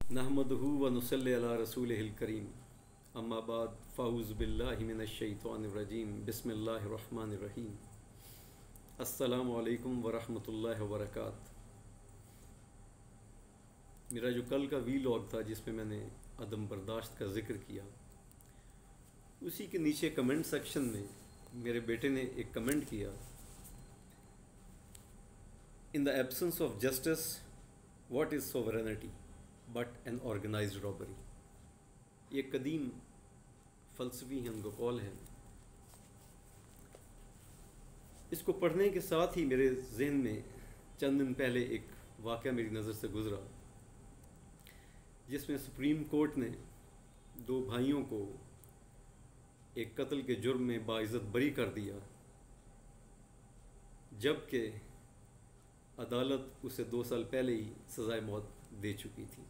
नहमदहू व नुसल्ली अला रसूलिहिल करीम अम्मा बाद फ़ाऊज़ु बिल्लाहि मिनश शैतानिर रजीम बिस्मिल्लाहिर रहमानिर रहीम अस्सलामु अलैकुम व रहमतुल्लाहि व बरकातहू। मेरा जो कल का वीलॉग था जिसमें मैंने अदम बर्दाश्त का ज़िक्र किया, उसी के नीचे कमेंट सेक्शन में मेरे बेटे ने एक कमेंट किया, in the absence of justice what is sovereignty but an organised robbery. ये कदीम फ़लसफ़ी हिंद कौल है। इसको पढ़ने के साथ ही मेरे जहन में चंद दिन पहले एक वाक़या मेरी नज़र से गुज़रा, जिसमें सुप्रीम कोर्ट ने दो भाइयों को एक कत्ल के जुर्म में बाइज़्ज़त बरी कर दिया, जबकि अदालत उसे 2 साल पहले ही सज़ाए मौत दे चुकी थी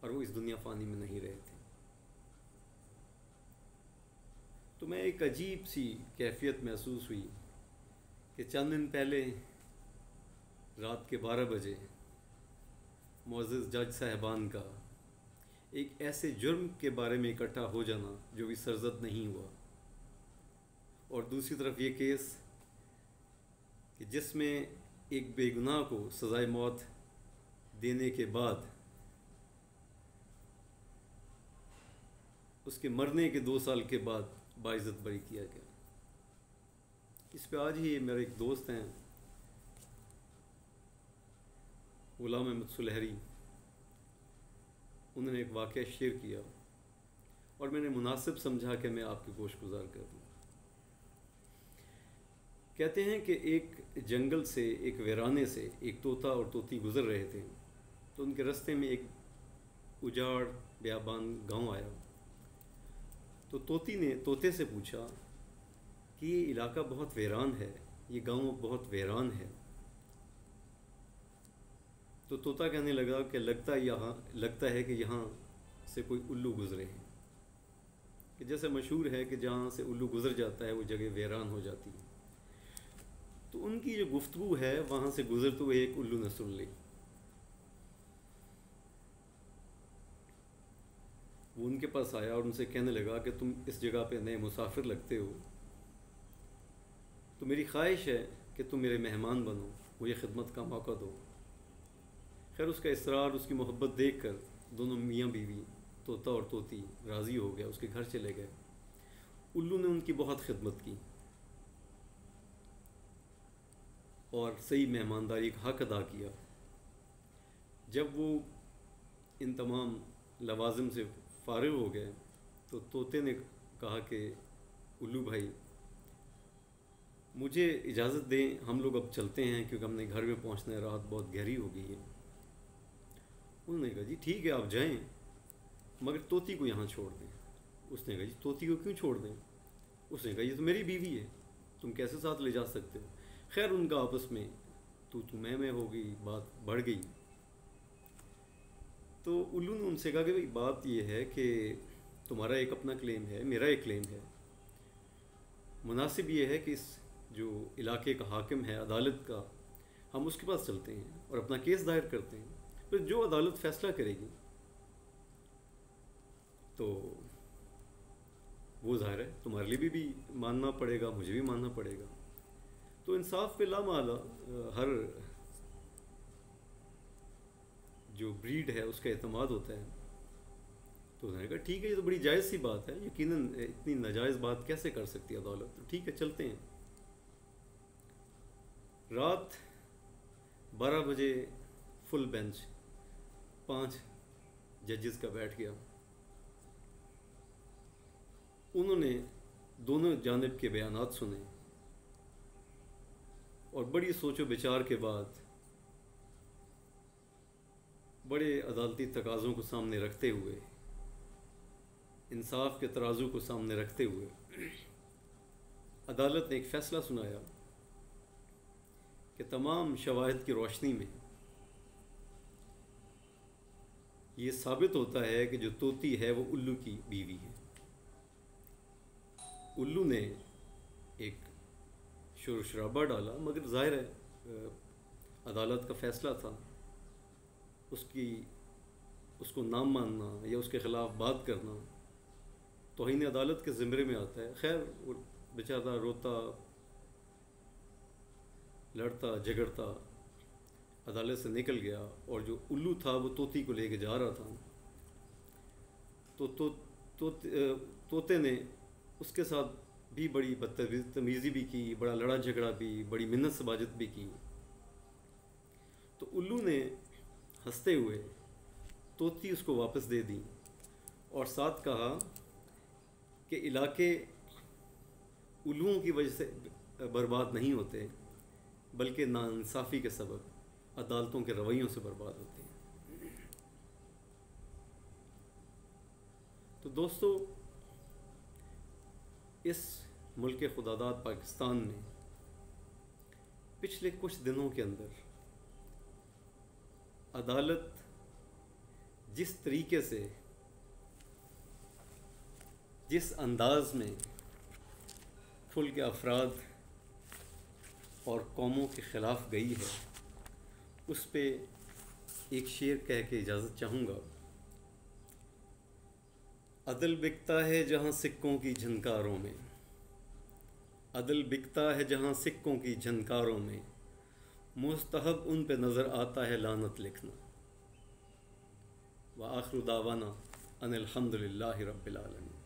और वो इस दुनिया फ़ानी में नहीं रहे थे। तो मैं एक अजीब सी कैफियत महसूस हुई कि चंद दिन पहले रात के 12 बजे मुअज़्ज़ज़ जज साहिबान का एक ऐसे जुर्म के बारे में इकट्ठा हो जाना जो भी सरज़द नहीं हुआ, और दूसरी तरफ ये केस कि जिसमें एक बेगुनाह को सज़ाए मौत देने के बाद उसके मरने के 2 साल के बाद बाइज़्ज़त बरी किया गया। इस पे आज ही मेरे एक दोस्त हैं ग़ुलाम अहमद सुलहरी, उन्होंने एक वाक़या शेयर किया और मैंने मुनासिब समझा कि मैं आपकी गोशगुजार कर दूँ। कहते हैं कि एक जंगल से, एक वीराने से एक तोता और तोती गुज़र रहे थे, तो उनके रास्ते में एक उजाड़ बियाबान गांव आया। तो तोती ने तोते से पूछा कि ये इलाका बहुत वीरान है, ये गांव बहुत वीरान है। तो तोता कहने लगा कि लगता है कि यहाँ से कोई उल्लू गुज़रे हैं, कि जैसे मशहूर है कि जहाँ से उल्लू गुज़र जाता है वो जगह वीरान हो जाती है। तो उनकी जो गुफ्तगू है वहाँ से गुज़रते हुए एक उल्लू ने सुन ली। वो उनके पास आया और उनसे कहने लगा कि तुम इस जगह पे नए मुसाफिर लगते हो, तो मेरी ख्वाहिश है कि तुम मेरे मेहमान बनो, मुझे खिदमत का मौका दो। खैर उसका इसरार, उसकी मोहब्बत देख कर दोनों मियाँ बीवी तोता और तोती राज़ी हो गया, उसके घर चले गए। उल्लू ने उनकी बहुत खिदमत की और सही मेहमानदारी का हक़ अदा किया। जब वो इन तमाम लवाज़िम से फ़ारिग़ हो गए तो तोते ने कहा कि उल्लू भाई, मुझे इजाज़त दें, हम लोग अब चलते हैं क्योंकि हमने घर में पहुंचना है, रात बहुत गहरी हो गई है। उन्होंने कहा जी ठीक है आप जाएं, मगर तोती को यहाँ छोड़ दें। उसने कहा जी तोती को क्यों छोड़ दें? उसने कहा ये तो मेरी बीवी है, तुम कैसे साथ ले जा सकते हो? खैर उनका आपस में तू मैं हो गई, बात बढ़ गई। तो उल्लू ने उनसे कहा कि भाई बात यह है कि तुम्हारा एक अपना क्लेम है, मेरा एक क्लेम है, मुनासिब ये है कि इस जो इलाके का हाकिम है अदालत का, हम उसके पास चलते हैं और अपना केस दायर करते हैं, फिर जो अदालत फ़ैसला करेगी तो वो ज़ाहिर है तुम्हारे लिए भी मानना पड़ेगा, मुझे भी मानना पड़ेगा। तो इंसाफ पे लामाला हर जो ब्रीड है उसका एतमाद होता है। तो उन्होंने कहा ठीक है, ये तो बड़ी जायज़ सी बात है, यकीनन इतनी नाजायज़ बात कैसे कर सकती है अदालत, तो ठीक है चलते हैं। रात 12 बजे फुल बेंच 5 जजेस का बैठ गया। उन्होंने दोनों जानिब के बयानात सुने और बड़ी सोचो विचार के बाद, बड़े अदालती तकाज़ों को सामने रखते हुए, इंसाफ के तराजू को सामने रखते हुए अदालत ने एक फ़ैसला सुनाया कि तमाम शवाहिद की रोशनी में ये साबित होता है कि जो तोती है वो उल्लू की बीवी है। उल्लू ने एक शोर शराबा डाला, मगर ज़ाहिर है अदालत का फ़ैसला था, उसकी اس کو نام ماننا یا اس کے خلاف بات کرنا توہین عدالت کے زمرے میں آتا ہے۔ خیر وہ بیچارہ روتا لڑتا جھگڑتا عدالت سے نکل گیا، اور جو الو تھا وہ طوطی کو لے کے جا رہا تھا، طوطے نے اس کے ساتھ بھی بڑی بدتمیزی بھی کی، بڑا لڑا جھگڑا بھی، بڑی منت سماجت بھی کی۔ تو الو نے ہنستے ہوئے طوطی اس کو واپس دے دی، اور ساتھ کہا کہ علاقے الوؤں کی وجہ سے برباد نہیں ہوتے، بلکہ ناانصافی کے سبب عدالتوں کے رویوں سے برباد ہوتے ہیں۔ تو دوستو، اس ملک خداداد پاکستان میں پچھلے کچھ دنوں کے اندر عدالت جس طریقے سے، جس انداز میں کھل کے افراد اور قوموں کے خلاف گئی ہے، اس پہ ایک شعر کہہ کے اجازت چاہوں گا۔ عدل بکتا ہے جہاں سکوں کی جھنکاروں میں، عدل بکتا ہے جہاں سکوں کی جھنکاروں میں، مستحب ان پہ نظر آتا ہے لعنت لکھنا۔ وآخر دعوانا ان الحمد للہ رب العالمین۔